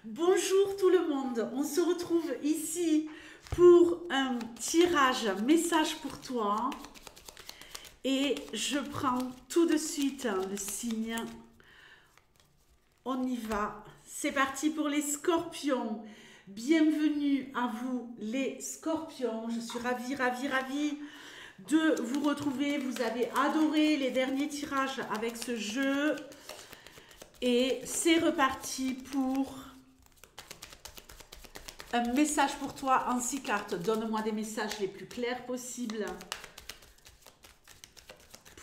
Bonjour tout le monde, on se retrouve ici pour un tirage message pour toi et je prends tout de suite le signe. On y va, c'est parti pour les scorpions. Bienvenue à vous les scorpions, je suis ravie de vous retrouver. Vous avez adoré les derniers tirages avec ce jeu et c'est reparti pour un message pour toi en 6 cartes. Donne-moi des messages les plus clairs possibles.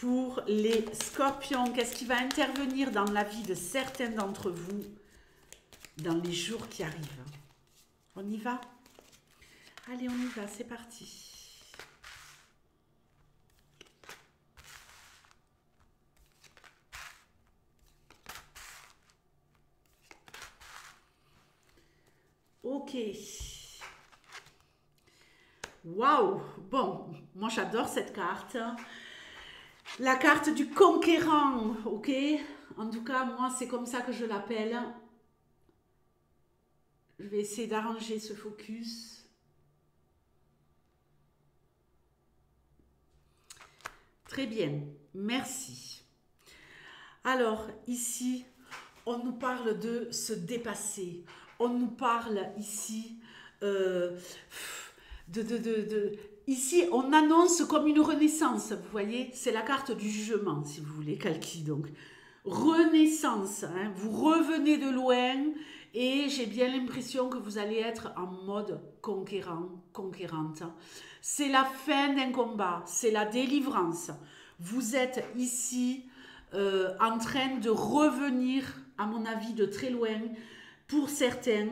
Pour les scorpions, qu'est-ce qui va intervenir dans la vie de certains d'entre vous dans les jours qui arrivent? On y va? Allez, on y va, c'est parti. Ok. Waouh! Bon, moi j'adore cette carte. La carte du conquérant, ok? En tout cas, moi c'est comme ça que je l'appelle. Je vais essayer d'arranger ce focus. Très bien, merci. Alors, ici, on nous parle de se dépasser. On nous parle ici Ici, on annonce comme une renaissance, vous voyez? C'est la carte du jugement, si vous voulez, Kalki. Donc, renaissance, hein, vous revenez de loin et j'ai bien l'impression que vous allez être en mode conquérant, conquérante. C'est la fin d'un combat, c'est la délivrance. Vous êtes ici en train de revenir, à mon avis, de très loin. Pour certains,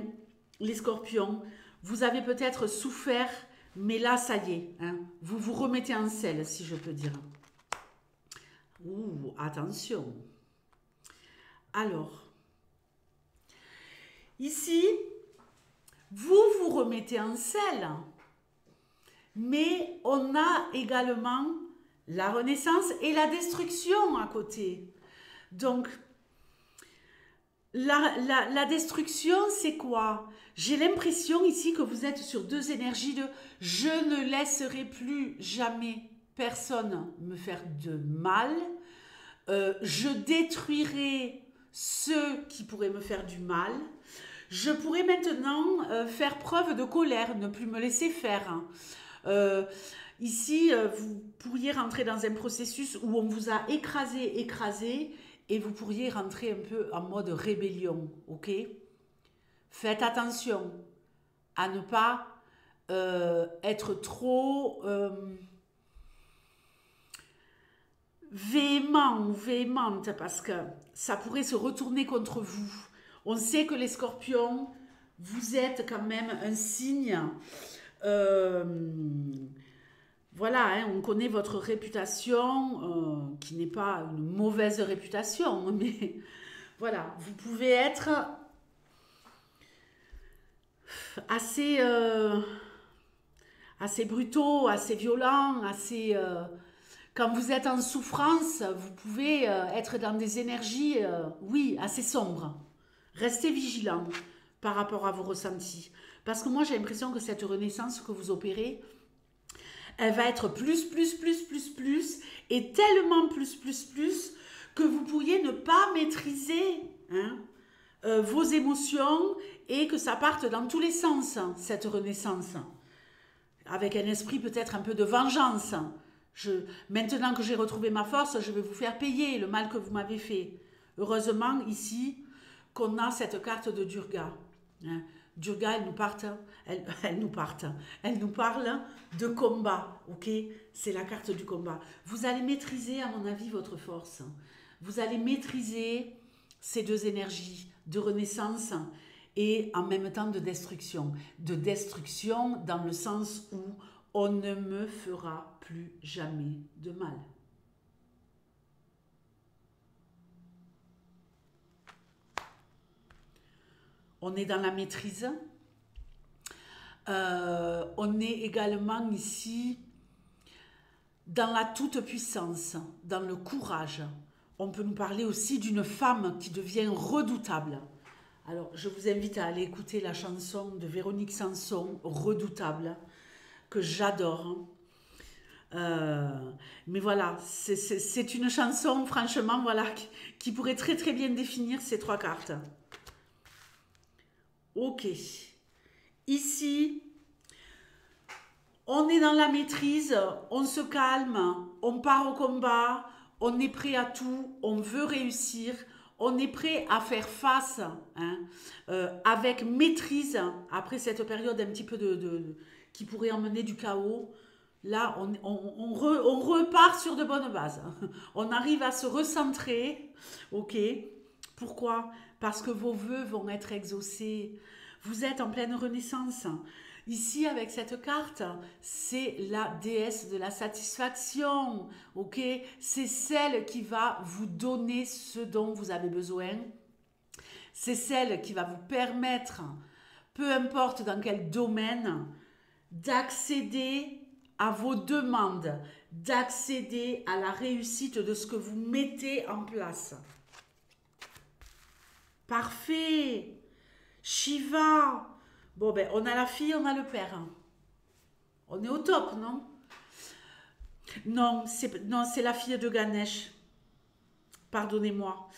les scorpions, vous avez peut-être souffert, mais là, ça y est, hein, vous vous remettez en selle, si je peux dire. Ouh, attention. Alors, ici, vous vous remettez en selle, mais on a également la renaissance et la destruction à côté. Donc, la destruction, c'est quoi? J'ai l'impression ici que vous êtes sur deux énergies de « je ne laisserai plus jamais personne me faire de mal, je détruirai ceux qui pourraient me faire du mal, je pourrais maintenant faire preuve de colère, ne plus me laisser faire. Ici, vous pourriez rentrer dans un processus où on vous a écrasé, et vous pourriez rentrer un peu en mode rébellion, ok? Faites attention à ne pas être trop véhément ou véhémente parce que ça pourrait se retourner contre vous. On sait que les scorpions, vous êtes quand même un signe. Voilà, hein, on connaît votre réputation, qui n'est pas une mauvaise réputation, mais voilà, vous pouvez être assez, assez brutaux, assez violents, assez... quand vous êtes en souffrance, vous pouvez être dans des énergies, oui, assez sombres. Restez vigilants par rapport à vos ressentis. Parce que moi, j'ai l'impression que cette renaissance que vous opérez, elle va être plus, et tellement plus, que vous pourriez ne pas maîtriser hein, vos émotions et que ça parte dans tous les sens, cette renaissance. Avec un esprit peut-être un peu de vengeance. Maintenant que j'ai retrouvé ma force, je vais vous faire payer le mal que vous m'avez fait. Heureusement, ici, qu'on a cette carte de Durga. Hein. Durga, elle nous parle de combat, ok? C'est la carte du combat. Vous allez maîtriser, à mon avis, votre force. Vous allez maîtriser ces deux énergies de renaissance et en même temps de destruction. De destruction dans le sens où on ne me fera plus jamais de mal. On est dans la maîtrise. On est également ici dans la toute-puissance, dans le courage. On peut nous parler aussi d'une femme qui devient redoutable. Alors, je vous invite à aller écouter la chanson de Véronique Sanson, Redoutable, que j'adore. Mais voilà, c'est une chanson, franchement, voilà, qui pourrait très très bien définir ces 3 cartes. Ok. Ici, on est dans la maîtrise, on se calme, on part au combat, on est prêt à tout, on veut réussir, on est prêt à faire face, hein, avec maîtrise, après cette période un petit peu qui pourrait emmener du chaos. Là, on repart sur de bonnes bases. On arrive à se recentrer. Ok. Pourquoi? Parce que vos vœux vont être exaucés. Vous êtes en pleine renaissance. Ici, avec cette carte, c'est la déesse de la satisfaction. Ok? C'est celle qui va vous donner ce dont vous avez besoin. C'est celle qui va vous permettre, peu importe dans quel domaine, d'accéder à vos demandes, d'accéder à la réussite de ce que vous mettez en place. Parfait. Shiva. Bon, ben, on a la fille, on a le père. On est au top, non? Non, c'est la fille de Ganesh. Pardonnez-moi.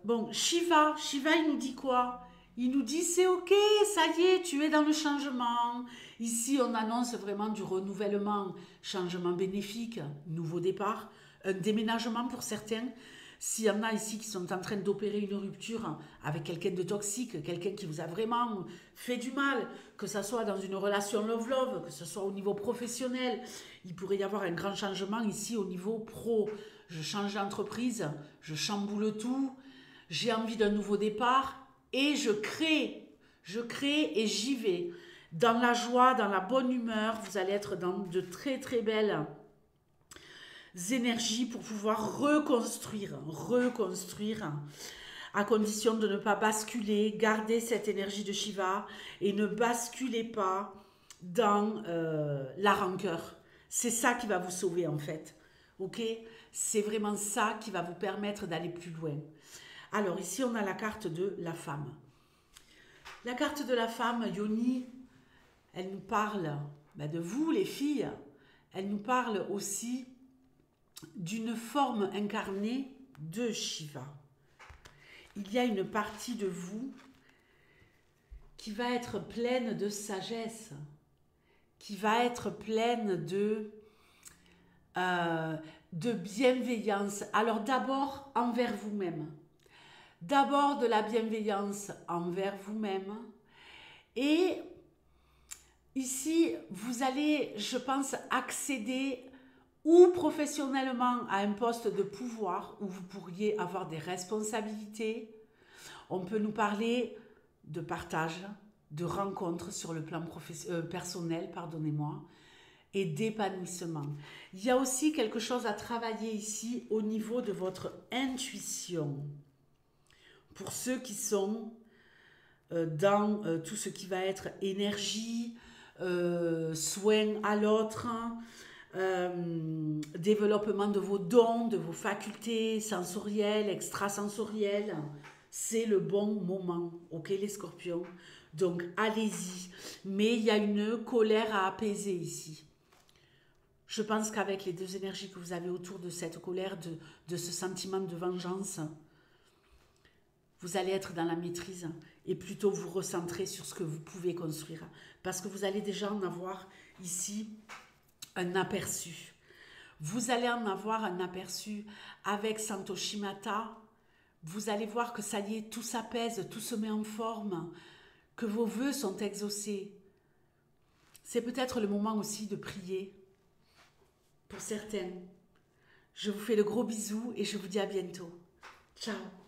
Bon, Shiva, il nous dit quoi? Il nous dit c'est ok, ça y est, tu es dans le changement. Ici, on annonce vraiment du renouvellement, changement bénéfique, nouveau départ, un déménagement pour certains. S'il y en a ici qui sont en train d'opérer une rupture avec quelqu'un de toxique, quelqu'un qui vous a vraiment fait du mal, que ce soit dans une relation love-love, que ce soit au niveau professionnel, il pourrait y avoir un grand changement ici au niveau pro. Je change d'entreprise, je chamboule tout, j'ai envie d'un nouveau départ et je crée et j'y vais. Dans la joie, dans la bonne humeur, vous allez être dans de très très belles énergies pour pouvoir reconstruire, à condition de ne pas basculer, garder cette énergie de Shiva et ne basculez pas dans la rancœur. C'est ça qui va vous sauver en fait, ok? C'est vraiment ça qui va vous permettre d'aller plus loin. Alors ici on a la carte de la femme. La carte de la femme, Yoni, elle nous parle de vous les filles, elle nous parle aussi d'une forme incarnée de Shiva. Il y a une partie de vous qui va être pleine de sagesse, qui va être pleine de bienveillance. Alors d'abord envers vous-même. D'abord de la bienveillance envers vous-même. Et ici, vous allez, je pense, accéder ou professionnellement à un poste de pouvoir où vous pourriez avoir des responsabilités. On peut nous parler de partage, de rencontres sur le plan personnel, pardonnez-moi, et d'épanouissement. Il y a aussi quelque chose à travailler ici au niveau de votre intuition. Pour ceux qui sont dans tout ce qui va être énergie, soin à l'autre, développement de vos dons, de vos facultés sensorielles, extrasensorielles, c'est le bon moment, ok les scorpions? Donc allez-y, mais il y a une colère à apaiser ici. Je pense qu'avec les 2 énergies que vous avez autour de cette colère, de ce sentiment de vengeance, vous allez être dans la maîtrise et plutôt vous recentrer sur ce que vous pouvez construire. Parce que vous allez déjà en avoir ici un aperçu. Vous allez en avoir un aperçu avec Santoshi Mata. Vous allez voir que ça y est, tout s'apaise, tout se met en forme, que vos vœux sont exaucés. C'est peut-être le moment aussi de prier pour certains. Je vous fais de gros bisous et je vous dis à bientôt. Ciao.